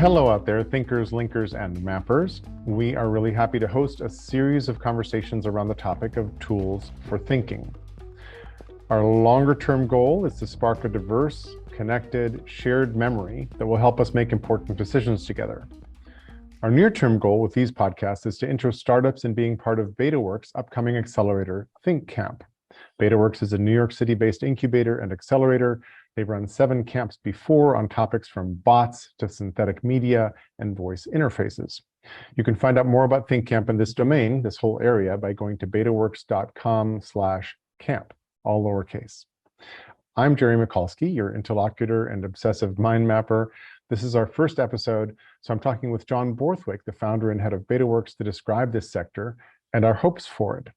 Hello out there, thinkers, linkers, and mappers. We are really happy to host a series of conversations around the topic of tools for thinking. Our longer-term goal is to spark a diverse, connected, shared memory that will help us make important decisions together. Our near-term goal with these podcasts is to interest startups in being part of Betaworks' upcoming accelerator, Think Camp. Betaworks is a New York City-based incubator and accelerator. They've run 7 camps before on topics from bots to synthetic media and voice interfaces. You can find out more about Think Camp in this domain, this whole area, by going to betaworks.com/camp, all lowercase. I'm Jerry Michalski, your interlocutor and obsessive mind mapper. This is our first episode, so I'm talking with John Borthwick, the founder and head of Betaworks, to describe this sector and our hopes for it.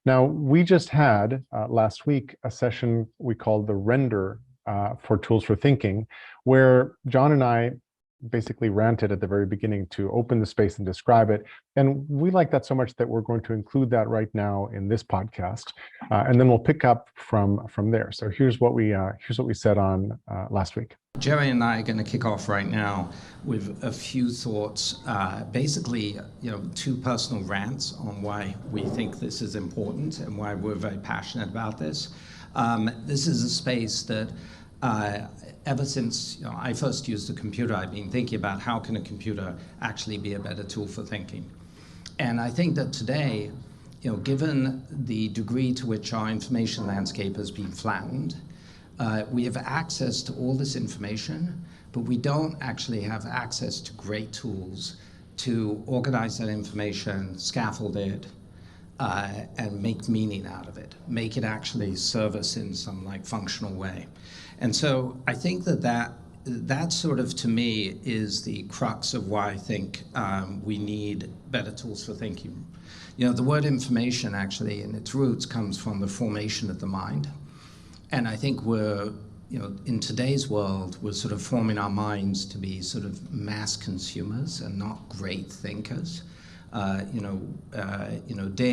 Now, we just had last week a session we called the Render for Tools for Thinking, where John and I basically ranted at the very beginning to open the space and describe it. And we like that so much that we're going to include that right now in this podcast. And then we'll pick up from there. So here's what we said on last week. Jerry and I are going to kick off right now with a few thoughts, basically, 2 personal rants on why we think this is important and why we're very passionate about this. This is a space that ever since I first used a computer, I've been thinking about how can a computer actually be a better tool for thinking. And I think that today, given the degree to which our information landscape has been flattened, we have access to all this information, but we don't actually have access to great tools to organize that information, scaffold it, and make meaning out of it, make it actually serve us in some functional way. And so I think that sort of, to me, is the crux of why I think we need better tools for thinking. The word information actually in its roots comes from the formation of the mind. And I think we're, in today's world, we're sort of forming our minds to be sort of mass consumers and not great thinkers. Day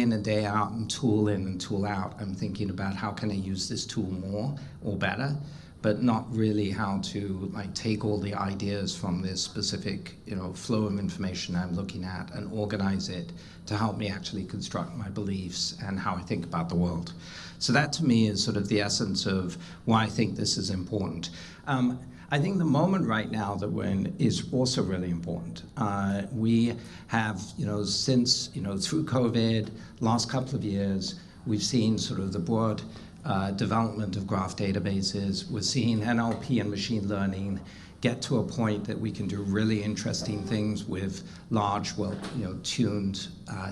in and day out and tool in and tool out, I'm thinking about how can I use this tool more or better, but not really how to take all the ideas from this specific, flow of information I'm looking at and organize it to help me actually construct my beliefs and how I think about the world. So that to me is sort of the essence of why I think this is important. I think the moment right now that we're in is also really important. We have, since, through COVID, last couple of years, we've seen sort of the broad development of graph databases. We're seeing NLP and machine learning get to a point that we can do really interesting things with large, tuned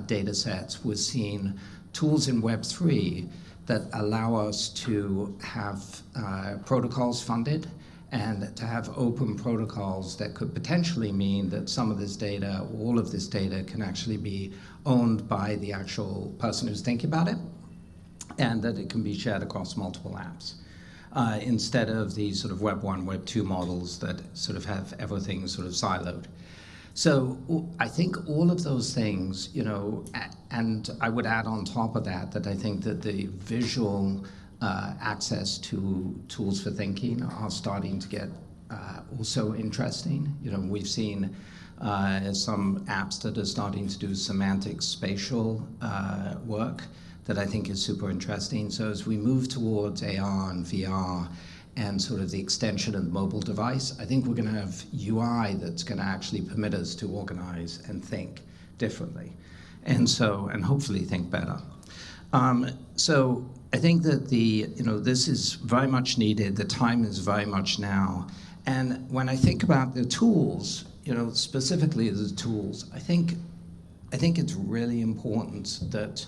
data sets. We're seeing tools in Web3 that allow us to have protocols funded and to have open protocols that could potentially mean that some of this data, all of this data, can actually be owned by the actual person who's thinking about it, and that it can be shared across multiple apps, instead of these sort of Web 1, Web 2 models that sort of have everything sort of siloed. So I think all of those things, and I would add on top of that I think that the visual access to tools for thinking are starting to get also interesting. We've seen some apps that are starting to do semantic spatial work that I think is super interesting. So as we move towards AR and VR and sort of the extension of the mobile device, I think we're going to have UI that's going to actually permit us to organize and think differently, and hopefully think better. So I think that this is very much needed. The time is very much now. And when I think about the tools, specifically the tools, I think it's really important that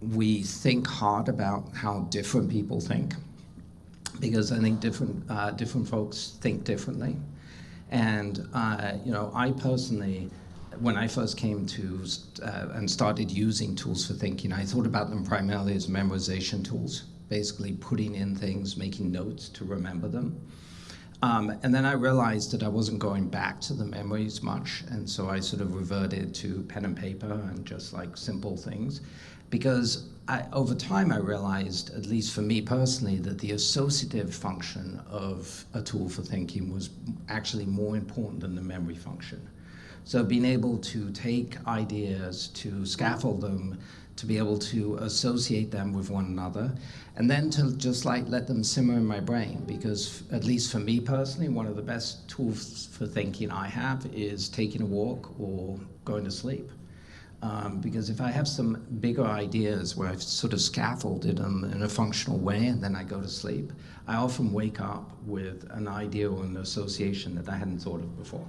we think hard about how different people think, because I think different folks think differently. And I personally, when I first came to and started using tools for thinking, I thought about them primarily as memorization tools, basically putting in things, making notes to remember them. And then I realized that I wasn't going back to the memories much, and so I sort of reverted to pen and paper and just simple things. because over time I realized, at least for me personally, that the associative function of a tool for thinking was actually more important than the memory function. So being able to take ideas, to scaffold them, to be able to associate them with one another, and then to just like let them simmer in my brain, because at least for me personally, one of the best tools for thinking I have is taking a walk or going to sleep. Because if I have some bigger ideas where I've sort of scaffolded them in a functional way and then I go to sleep, I often wake up with an idea or an association that I hadn't thought of before.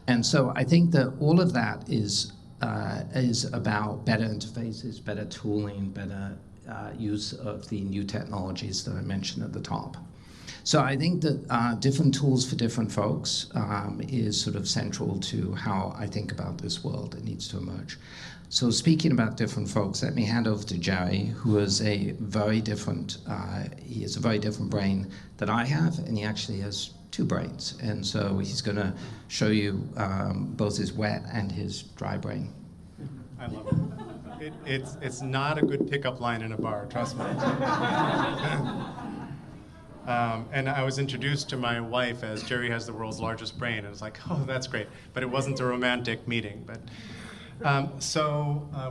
And so I think that all of that is about better interfaces, better tooling, better use of the new technologies that I mentioned at the top. So I think that different tools for different folks is sort of central to how I think about this world that needs to emerge. So speaking about different folks, let me hand over to Jerry, who is a very different, he has a very different brain that I have, and he actually has two brains. And so he's going to show you both his wet and his dry brain. I love it. It's not a good pickup line in a bar, trust me. And I was introduced to my wife as Jerry has the world's largest brain. And I was like, oh, that's great. But it wasn't a romantic meeting. But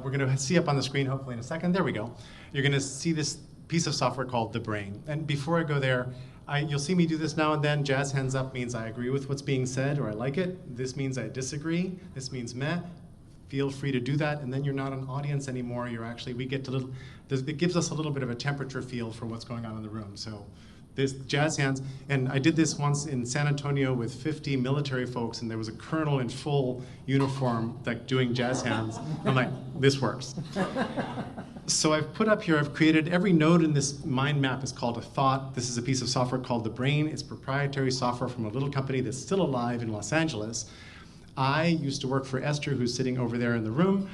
we're going to see up on the screen, hopefully in a second. There we go. You're going to see this piece of software called the brain. And before I go there, you'll see me do this now and then. Jazz hands up means I agree with what's being said or I like it. This means I disagree. This means meh. Feel free to do that, and then you're not an audience anymore. We get to it gives us a little bit of a temperature feel for what's going on in the room. So this jazz hands, and I did this once in San Antonio with 50 military folks, and there was a colonel in full uniform like doing jazz hands. I'm like, this works. So I've put up here, I've created every node in this mind map is called a thought. This is a piece of software called the brain. It's proprietary software from a little company that's still alive in Los Angeles. I used to work for Esther, who's sitting over there in the room,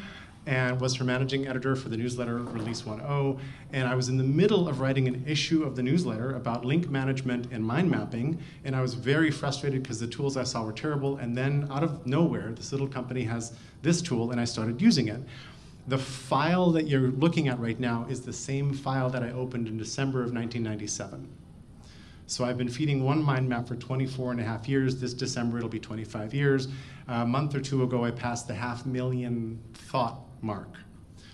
and was her managing editor for the newsletter Release 1.0. And I was in the middle of writing an issue of the newsletter about link management and mind mapping, and I was very frustrated because the tools I saw were terrible. And then out of nowhere, this little company has this tool, and I started using it. The file that you're looking at right now is the same file that I opened in December of 1997. So I've been feeding one mind map for 24 and a half years. This December, it'll be 25 years. A month or two ago, I passed the 500,000 thought mark.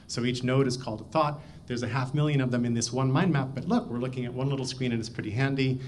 So each node is called a thought. There's 500,000 of them in this one mind map, but look, we're looking at one little screen and it's pretty handy.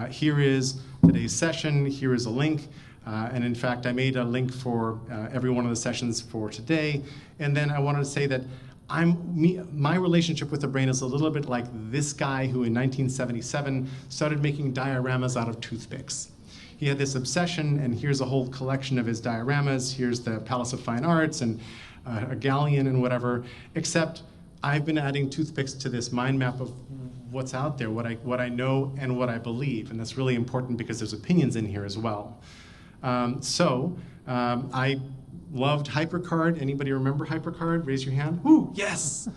Here is today's session. Here is a link. And in fact, I made a link for every one of the sessions for today. And then I wanted to say that my relationship with the brain is a little bit like this guy who in 1977 started making dioramas out of toothpicks. He had this obsession, and here's a whole collection of his dioramas. Here's the Palace of Fine Arts and a galleon and whatever, except I've been adding toothpicks to this mind map of what's out there, what I know and what I believe. And that's really important because there's opinions in here as well. I loved HyperCard. Anybody remember HyperCard? Raise your hand. Ooh, yes!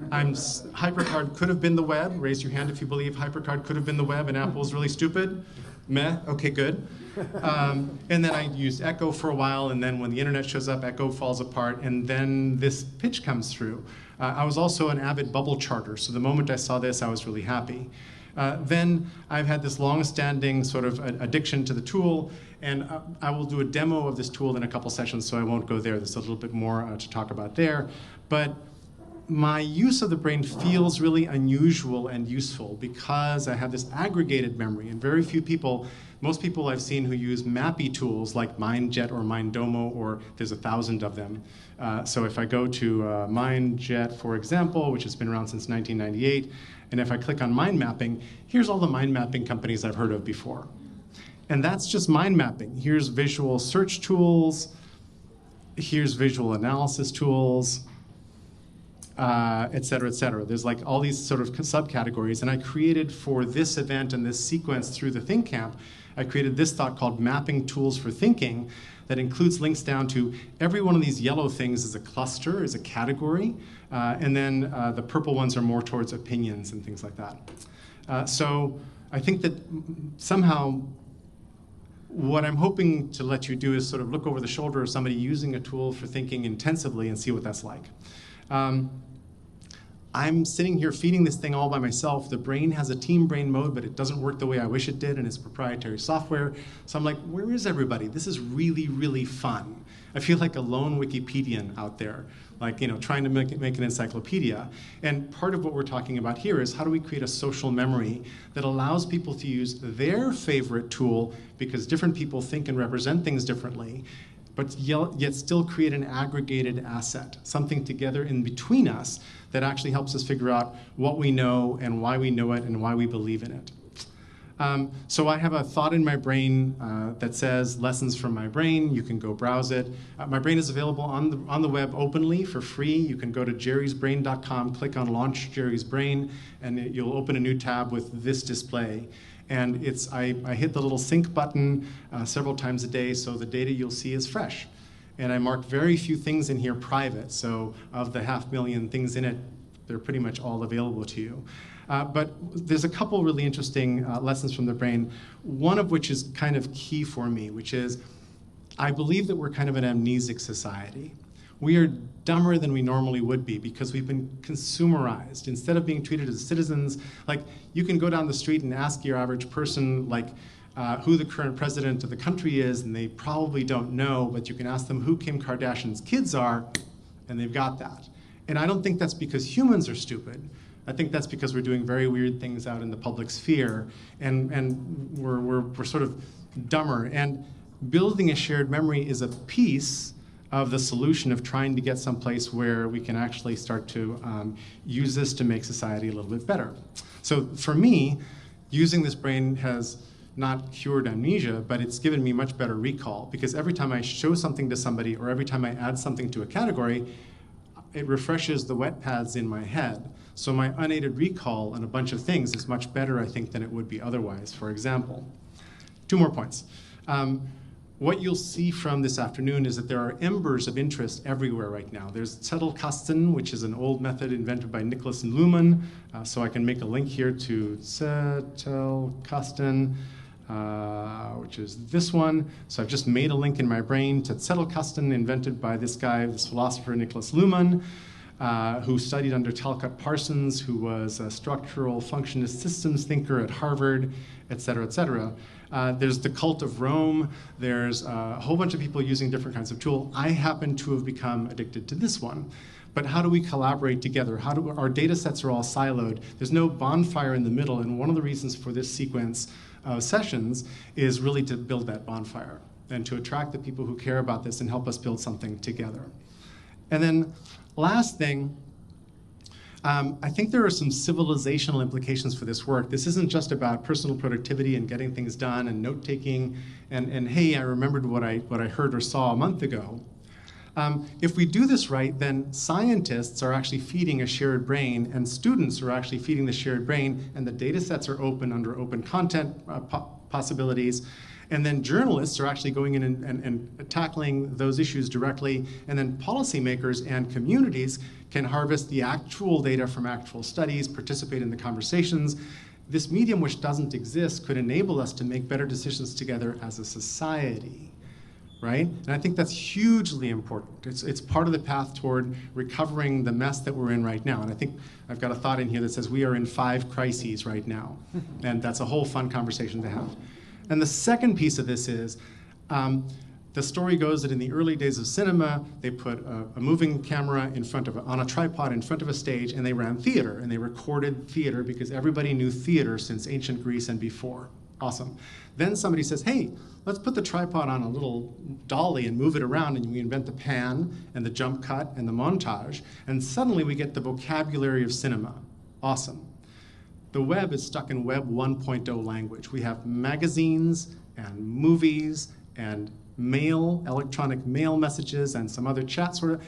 HyperCard could have been the web. Raise your hand if you believe HyperCard could have been the web and Apple's really stupid. Meh, okay, good. And then I used Echo for a while, and then when the internet shows up, Echo falls apart, and then this pitch comes through. I was also an avid bubble charter, so the moment I saw this, I was really happy. Then I've had this long-standing sort of addiction to the tool, and I will do a demo of this tool in a couple sessions, so I won't go there. There's a little bit more to talk about there. But my use of the brain feels really unusual and useful because I have this aggregated memory, and very few people, most people I've seen who use mappy tools like MindJet or MindDomo, or there's 1,000 of them. So if I go to MindJet, for example, which has been around since 1998, and if I click on mind mapping, here's all the mind mapping companies I've heard of before. And that's just mind mapping. Here's visual search tools. Here's visual analysis tools, et cetera, et cetera. There's like all these sort of subcategories. And I created for this event and this sequence through the Think Camp, I created this thought called Mapping Tools for Thinking that includes links down to every one of these yellow things is a cluster, is a category. And then the purple ones are more towards opinions and things like that. So I think that somehow what I'm hoping to let you do is sort of look over the shoulder of somebody using a tool for thinking intensively and see what that's like. I'm sitting here feeding this thing all by myself. The brain has a team brain mode, but it doesn't work the way I wish it did, and it's proprietary software. So I'm like, where is everybody? This is really, really fun. I feel like a lone Wikipedian out there, like, trying to make an encyclopedia. And part of what we're talking about here is how do we create a social memory that allows people to use their favorite tool, because different people think and represent things differently, but yet still create an aggregated asset, something together in between us that actually helps us figure out what we know and why we know it and why we believe in it. So I have a thought in my brain that says lessons from my brain. You can go browse it. My brain is available on the web openly for free. You can go to jerrysbrain.com, click on Launch Jerry's Brain, and you'll open a new tab with this display. And I hit the little sync button several times a day, so the data you'll see is fresh. And I mark very few things in here private, so of the 500,000 things in it, they're pretty much all available to you. But there's a couple really interesting lessons from the brain, one of which is kind of key for me, which is I believe that we're kind of an amnesic society. We are dumber than we normally would be because we've been consumerized. Instead of being treated as citizens, like you can go down the street and ask your average person, like, who the current president of the country is, and they probably don't know, but you can ask them who Kim Kardashian's kids are, and they've got that. And I don't think that's because humans are stupid. I think that's because we're doing very weird things out in the public sphere, and we're sort of dumber. And building a shared memory is a piece of the solution of trying to get someplace where we can actually start to use this to make society a little bit better. So for me, using this brain has not cured amnesia, but it's given me much better recall, because every time I show something to somebody or every time I add something to a category, it refreshes the wet pads in my head. So my unaided recall on a bunch of things is much better, I think, than it would be otherwise. For example, 2 more points. What you'll see from this afternoon is that there are embers of interest everywhere right now. There's Zettelkasten, which is an old method invented by Nicholas and Luhmann. So I can make a link here to Zettelkasten, which is this one. So I've just made a link in my brain to Zettelkasten, invented by this guy, this philosopher Nicholas Luhmann, who studied under Talcott Parsons, who was a structural functionist systems thinker at Harvard, et cetera, et cetera. There's the cult of Rome. There's a whole bunch of people using different kinds of tools. I happen to have become addicted to this one. But how do we collaborate together? Our data sets are all siloed. There's no bonfire in the middle, and one of the reasons for this sequence of sessions is really to build that bonfire and to attract the people who care about this and help us build something together. And then last thing, I think there are some civilizational implications for this work. This isn't just about personal productivity and getting things done and note-taking and hey, I remembered what I heard or saw a month ago. If we do this right, then scientists are actually feeding a shared brain, and students are actually feeding the shared brain, and the data sets are open under open content possibilities. And then journalists are actually going in and tackling those issues directly. And then policymakers and communities can harvest the actual data from actual studies, participate in the conversations. This medium, which doesn't exist, could enable us to make better decisions together as a society, right? And I think that's hugely important. It's part of the path toward recovering the mess that we're in right now. And I think I've got a thought in here that says we are in 5 crises right now. And that's a whole fun conversation to have. And the second piece of this is, the story goes that in the early days of cinema, they put a moving camera on a tripod in front of a stage, and they ran theater, and they recorded theater because everybody knew theater since ancient Greece and before. Awesome. Then somebody says, hey, let's put the tripod on a little dolly and move it around, and we invent the pan and the jump cut and the montage, and suddenly we get the vocabulary of cinema. Awesome. The web is stuck in Web 1.0 language. We have magazines and movies and mail, electronic mail messages, and some other chat sort of.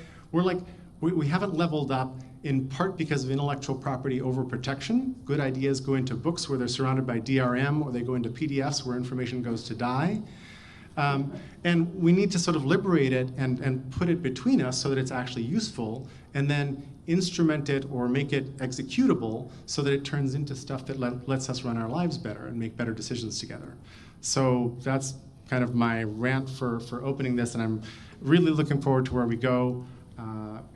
We haven't leveled up, in part because of intellectual property overprotection. Good ideas go into books where they're surrounded by DRM, or they go into PDFs where information goes to die. And we need to sort of liberate it and put it between us so that it's actually useful, and then instrument it or make it executable so that it turns into stuff that lets us run our lives better and make better decisions together. So that's kind of my rant for opening this, and I'm really looking forward to where we go,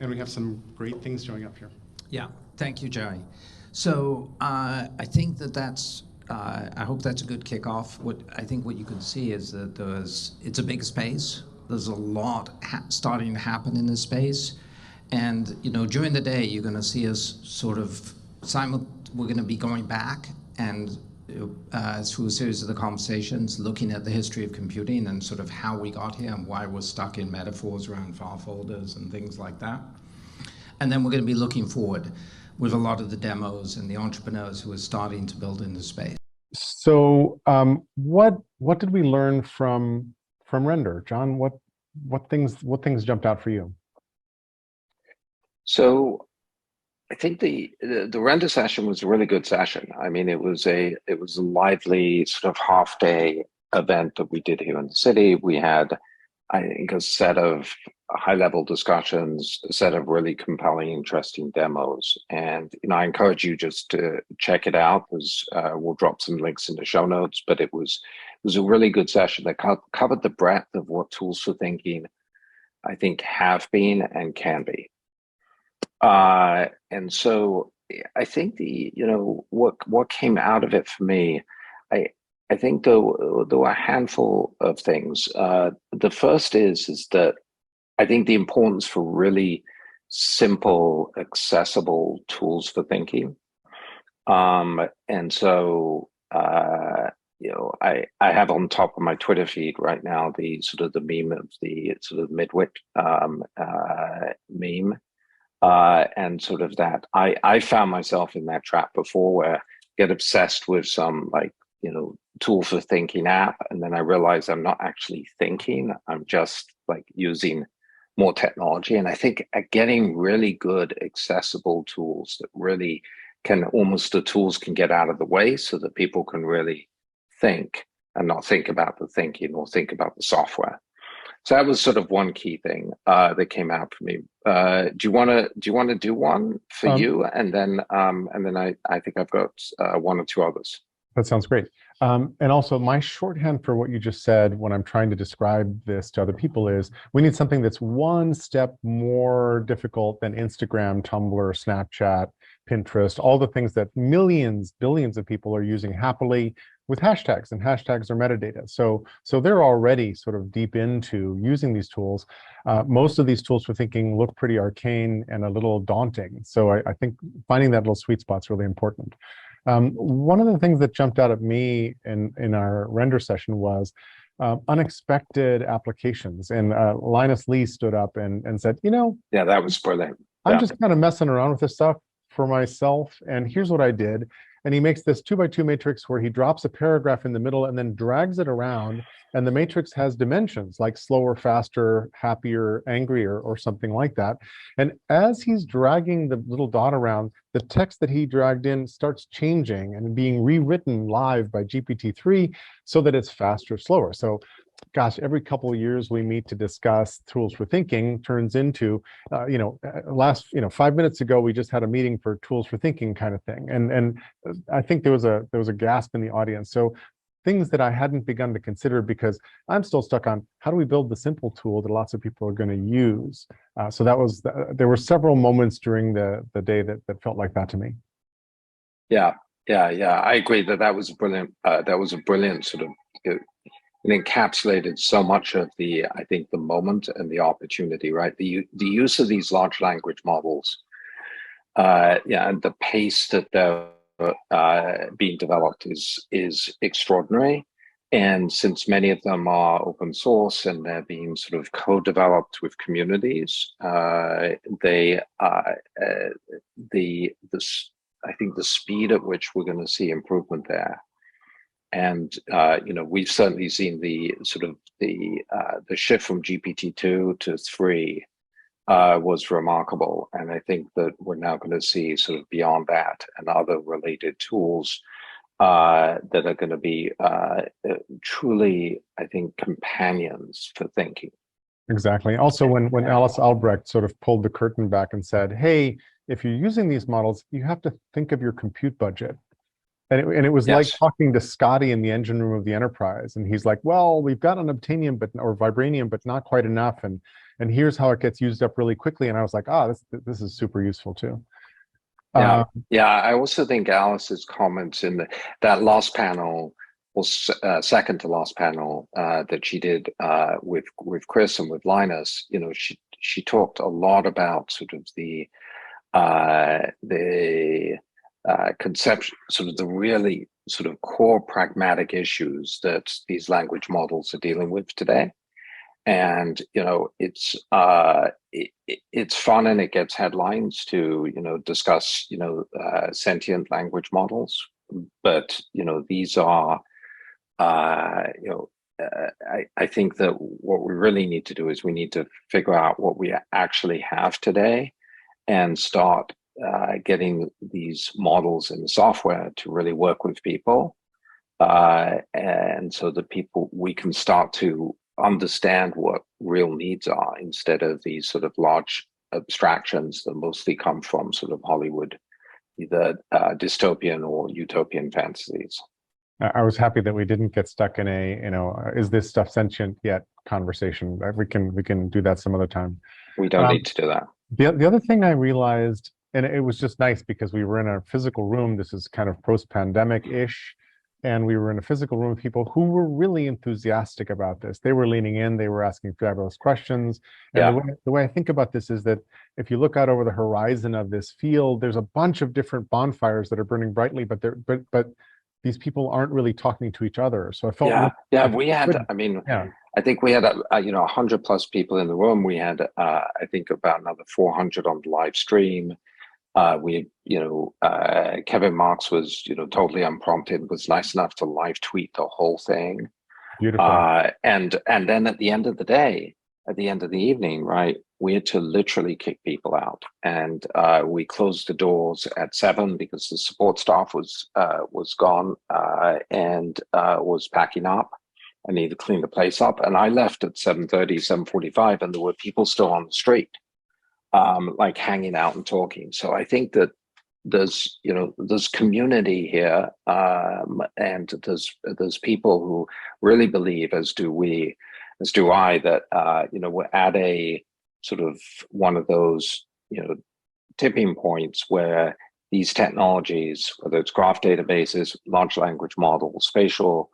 and we have some great things showing up here. Yeah, Thank you, Jerry. So I think that's, I hope that's a good kickoff. What you can see is that it's a big space. There's a lot starting to happen in this space. And, during the day, you're going to see us sort of, we're going to be going back and through a series of the conversations, looking at the history of computing and sort of how we got here and why we're stuck in metaphors around file folders and things like that. And then we're going to be looking forward with a lot of the demos and the entrepreneurs who are starting to build in the space. So what did we learn from Render? John, what things jumped out for you? So I think the Render session was a really good session. I mean, it was a lively sort of half-day event that we did here in the city. We had, I think, a set of high-level discussions, a set of really compelling, interesting demos. And I encourage you just to check it out. We'll drop some links in the show notes, but it was a really good session that covered the breadth of what tools for thinking, I think, have been and can be. And so I think what came out of it for me, I think there were a handful of things. The first is that I think the importance for really simple, accessible tools for thinking. And so, I have on top of my Twitter feed right now the sort of the meme of the sort of midwit meme. And sort of that, I found myself in that trap before where I get obsessed with some tool for thinking app, and then I realize I'm not actually thinking, I'm just using more technology. And I think getting really good accessible tools that really the tools can get out of the way so that people can really think and not think about the thinking or think about the software. So that was sort of one key thing that came out for me. Do you want to do one for you, and then I think I've got one or two others. That sounds great. And also, my shorthand for what you just said when I'm trying to describe this to other people is we need something that's one step more difficult than Instagram, Tumblr, Snapchat, Pinterest, all the things that millions, billions of people are using happily with hashtags, and hashtags are metadata. So they're already sort of deep into using these tools. Most of these tools for thinking look pretty arcane and a little daunting. So I think finding that little sweet spot is really important. One of the things that jumped out at me in our render session was unexpected applications. And Linus Lee stood up and said, yeah, that was brilliant. I'm just kind of messing around with this stuff for myself, and here's what I did. And he makes this 2x2 matrix where he drops a paragraph in the middle and then drags it around, and the matrix has dimensions like slower, faster, happier, angrier, or something like that. And as he's dragging the little dot around, the text that he dragged in starts changing and being rewritten live by GPT-3 so that it's faster, slower. So gosh, every couple of years we meet to discuss tools for thinking turns into, 5 minutes ago, we just had a meeting for tools for thinking kind of thing. And I think there was a gasp in the audience. So things that I hadn't begun to consider because I'm still stuck on how do we build the simple tool that lots of people are going to use. So there were several moments during the day that felt like that to me. Yeah. I agree that was brilliant. That was a brilliant sort of, it encapsulated so much of the moment and the opportunity, right? The use of these large language models, and the pace that they're being developed is extraordinary. And since many of them are open source and they're being sort of co-developed with communities, I think the speed at which we're going to see improvement there. And we've certainly seen the shift from GPT-2 to 3 was remarkable, and I think that we're now going to see sort of beyond that and other related tools that are going to be truly, I think, companions for thinking. Exactly. Also, when Alice Albrecht sort of pulled the curtain back and said, "Hey, if you're using these models, you have to think of your compute budget." And it was Yes. like talking to Scotty in the engine room of the Enterprise. And he's like, well, we've got an Obtanium or Vibranium, but not quite enough. And here's how it gets used up really quickly. And I was like, this is super useful too. Yeah, yeah. I also think Alice's comments in that last panel, or second to last panel that she did with Chris and with Linus, she talked a lot about sort of the conception, sort of the really sort of core pragmatic issues that these language models are dealing with today. And it's fun and it gets headlines to discuss sentient language models, but these are I think that what we really need to do is we need to figure out what we actually have today and start getting these models in the software to really work with people, and so that we can start to understand what real needs are instead of these sort of large abstractions that mostly come from sort of Hollywood, either dystopian or utopian fantasies. I was happy that we didn't get stuck in is this stuff sentient yet conversation. We can do that some other time. We don't need to do that. The other thing I realized, and it was just nice because we were in a physical room. This is kind of post-pandemic-ish. And we were in a physical room with people who were really enthusiastic about this. They were leaning in, they were asking fabulous questions. And the way I think about this is that if you look out over the horizon of this field, there's a bunch of different bonfires that are burning brightly, but these people aren't really talking to each other. So I felt we had, good. I mean, I think we had 100+ people in the room. We had I think about another 400 on the live stream. Kevin Marks was, totally unprompted, was nice enough to live tweet the whole thing. Beautiful. And then at the end of the day, at the end of the evening, right, we had to literally kick people out. And we closed the doors at 7 because the support staff was gone and was packing up. I needed to clean the place up. And I left at 7:30, 7:45, and there were people still on the street. Like hanging out and talking. So I think that there's community here, and there's people who really believe, as do I, that we're at a sort of one of those tipping points where these technologies, whether it's graph databases, large language models, spatial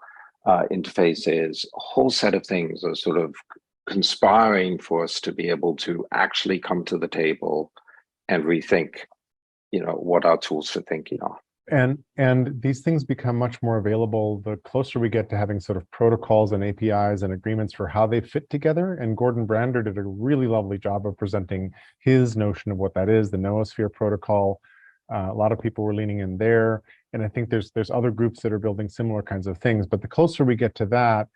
interfaces, a whole set of things are sort of conspiring for us to be able to actually come to the table and rethink, what our tools for thinking are. And these things become much more available the closer we get to having sort of protocols and APIs and agreements for how they fit together. And Gordon Brander did a really lovely job of presenting his notion of what that is, the noosphere protocol. A lot of people were leaning in there. And I think there's other groups that are building similar kinds of things. But the closer we get to that,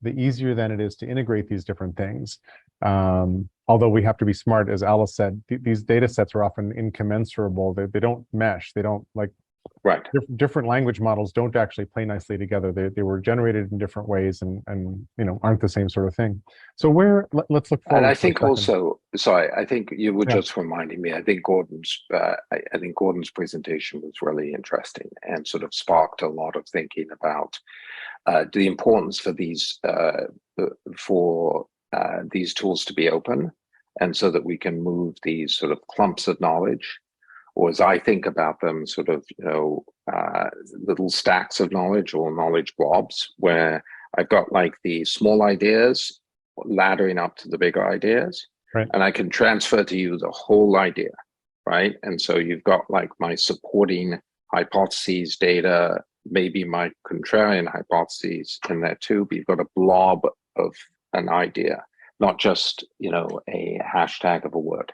the easier then it is to integrate these different things. Although we have to be smart, as Alice said, these data sets are often incommensurable. They don't mesh. They don't right. Different language models don't actually play nicely together. They were generated in different ways and aren't the same sort of thing. So let's look forward. And I think also, sorry, I think you were just reminding me. I think Gordon's presentation was really interesting and sort of sparked a lot of thinking about the importance for these tools to be open, and so that we can move these sort of clumps of knowledge, or as I think about them, sort of little stacks of knowledge or knowledge blobs, where I've got like the small ideas laddering up to the bigger ideas, right. And I can transfer to you the whole idea, right? And so you've got like my supporting hypotheses, data, maybe my contrarian hypotheses in there too, but you've got a blob of an idea, not just, a hashtag of a word.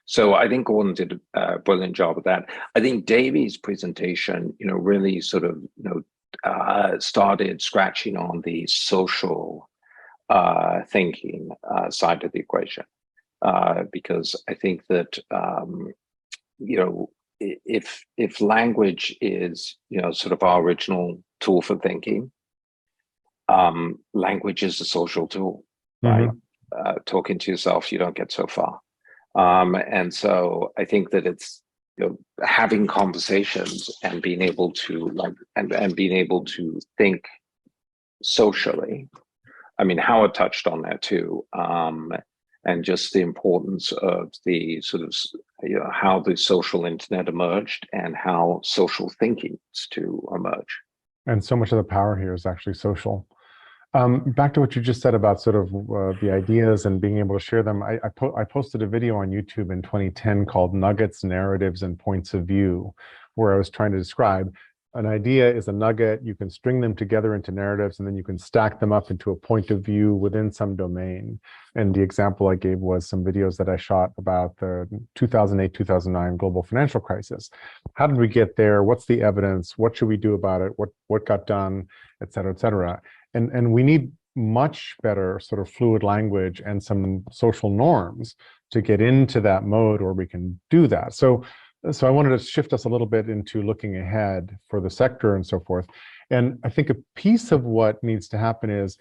So I think Gordon did a brilliant job of that. I think Davy's presentation, really sort of, started scratching on the social thinking side of the equation, because I think that, if language is sort of our original tool for thinking, language is a social tool, right? Talking to yourself, you don't get so far, and so I think that it's having conversations and being able to and being able to think socially. I mean, Howard touched on that too. and just the importance of the sort of, how the social internet emerged and how social thinking is to emerge. And so much of the power here is actually social. Back to what you just said about sort of the ideas and being able to share them. I posted a video on YouTube in 2010 called Nuggets, Narratives, and Points of View, where I was trying to describe an idea is a nugget. You can string them together into narratives, and then you can stack them up into a point of view within some domain. And the example I gave was some videos that I shot about the 2008-2009 global financial crisis. How did we get there? What's the evidence? What should we do about it? What got done, et cetera, et cetera. And we need much better sort of fluid language and some social norms to get into that mode where we can do that. So I wanted to shift us a little bit into looking ahead for the sector and so forth. And I think a piece of what needs to happen is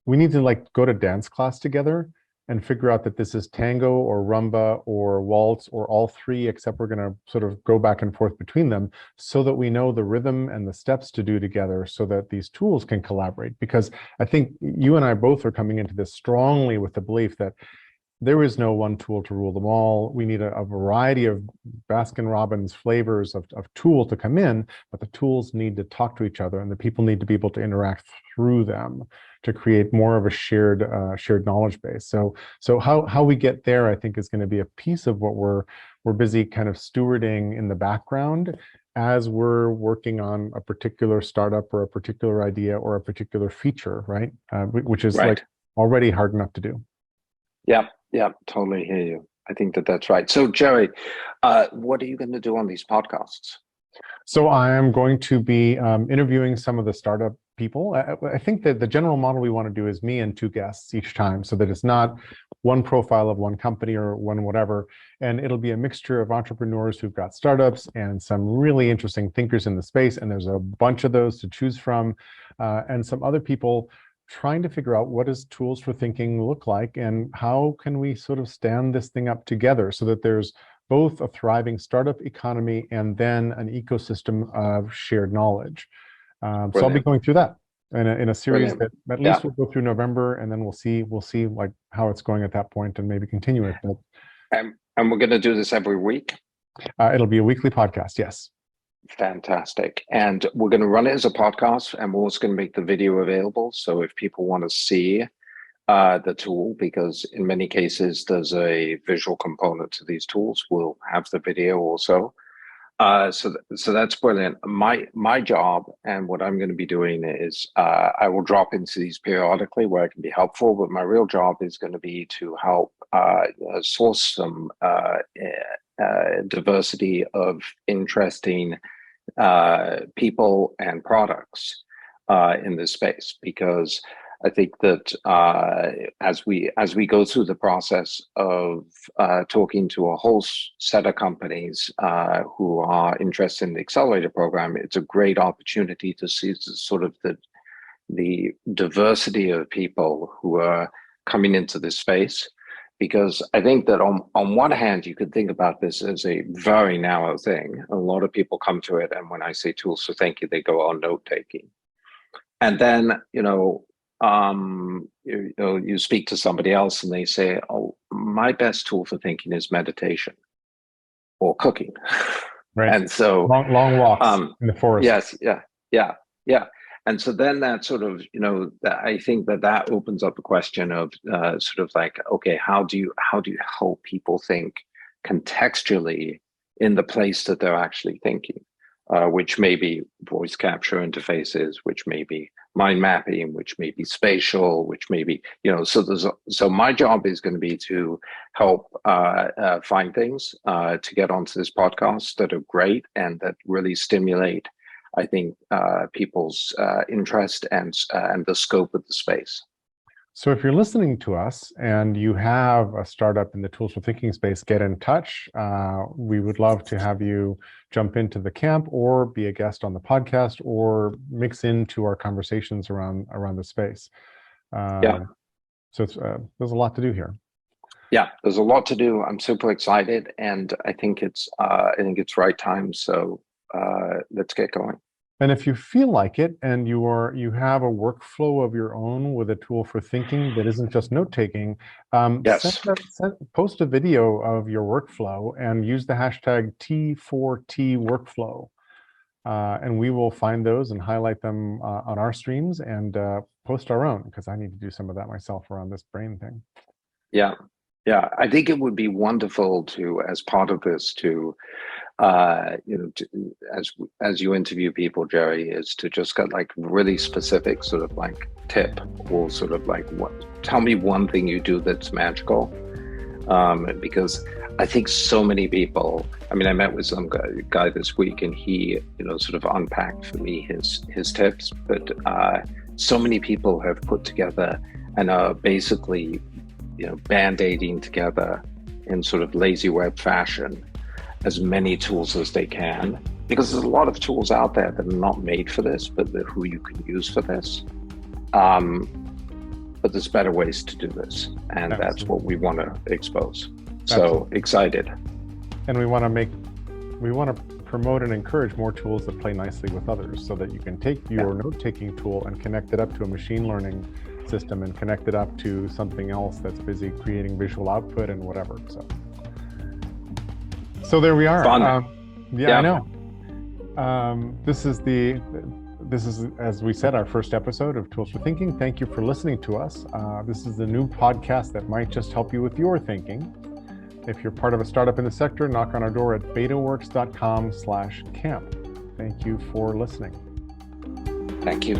we need to like go to dance class together and figure out that this is tango or rumba or waltz or all three, except we're going to sort of go back and forth between them so that we know the rhythm and the steps to do together so that these tools can collaborate. Because I think you and I both are coming into this strongly with the belief that there is no one tool to rule them all. We need a variety of Baskin-Robbins flavors of tool to come in, but the tools need to talk to each other and the people need to be able to interact through them to create more of a shared knowledge base. So how we get there, I think, is going to be a piece of what we're busy kind of stewarding in the background as we're working on a particular startup or a particular idea or a particular feature, right? Which is like already hard enough to do. Yeah, totally hear you. I think that's right. So Jerry, what are you going to do on these podcasts? So I am going to be interviewing some of the startup people. I think that the general model we want to do is me and two guests each time, so that it's not one profile of one company or one whatever. And it'll be a mixture of entrepreneurs who've got startups and some really interesting thinkers in the space. And there's a bunch of those to choose from, and some other people trying to figure out what does tools for thinking look like and how can we sort of stand this thing up together so that there's both a thriving startup economy and then an ecosystem of shared knowledge. So I'll be going through that in a series that at least we'll go through November, and then we'll see like how it's going at that point and maybe continue it. But, and we're going to do this every week? It'll be a weekly podcast, yes. Fantastic. And we're going to run it as a podcast, and we're also going to make the video available. So if people want to see the tool, because in many cases there's a visual component to these tools, we'll have the video also. So that's brilliant. My job and what I'm going to be doing is I will drop into these periodically where I can be helpful, but my real job is going to be to help source some diversity of interesting people and products in this space, because I think that as we go through the process of talking to a whole set of companies who are interested in the accelerator program, it's a great opportunity to see sort of the diversity of people who are coming into this space. Because I think that on one hand, you could think about this as a very narrow thing. A lot of people come to it, and when I say tools for thinking, they go on note taking. And then, you speak to somebody else and they say, oh, my best tool for thinking is meditation or cooking. Right. And so long walks in the forest. Yes. Yeah. And so then that sort of, I think that opens up a question of sort of like, okay, how do you help people think contextually in the place that they're actually thinking, which may be voice capture interfaces, which may be mind mapping, which may be spatial, which may be, so my job is going to be to help find things to get onto this podcast that are great and that really stimulate, I think, people's interest and the scope of the space. So if you're listening to us and you have a startup in the tools for thinking space, get in touch. We would love to have you jump into the camp or be a guest on the podcast or mix into our conversations around the space. So it's, there's a lot to do here. Yeah, there's a lot to do. I'm super excited, and I think it's right time. So let's get going. And if you feel like it and you have a workflow of your own with a tool for thinking that isn't just note-taking, Yes. post a video of your workflow and use the hashtag T4T workflow. And we will find those and highlight them on our streams and post our own, because I need to do some of that myself around this brain thing. Yeah. Yeah. I think it would be wonderful to, as part of this, to as you interview people, Jerry, is to just get like really specific sort of like tip, or sort of like, tell me one thing you do that's magical. Because I think so many people, I mean, I met with some guy this week, and he, sort of unpacked for me his tips, but so many people have put together and are basically, band-aiding together in sort of lazy web fashion as many tools as they can, because there's a lot of tools out there that are not made for this, but who you can use for this. But there's better ways to do this, and Absolutely. That's what we want to expose. Absolutely. So excited. And we want to promote and encourage more tools that play nicely with others, so that you can take your note-taking tool and connect it up to a machine learning system and connect it up to something else that's busy creating visual output and whatever. So there we are. Fun. I know. This is, as we said, our first episode of Tools for Thinking. Thank you for listening to us. This is the new podcast that might just help you with your thinking. If you're part of a startup in the sector, knock on our door at betaworks.com/camp. Thank you for listening. Thank you.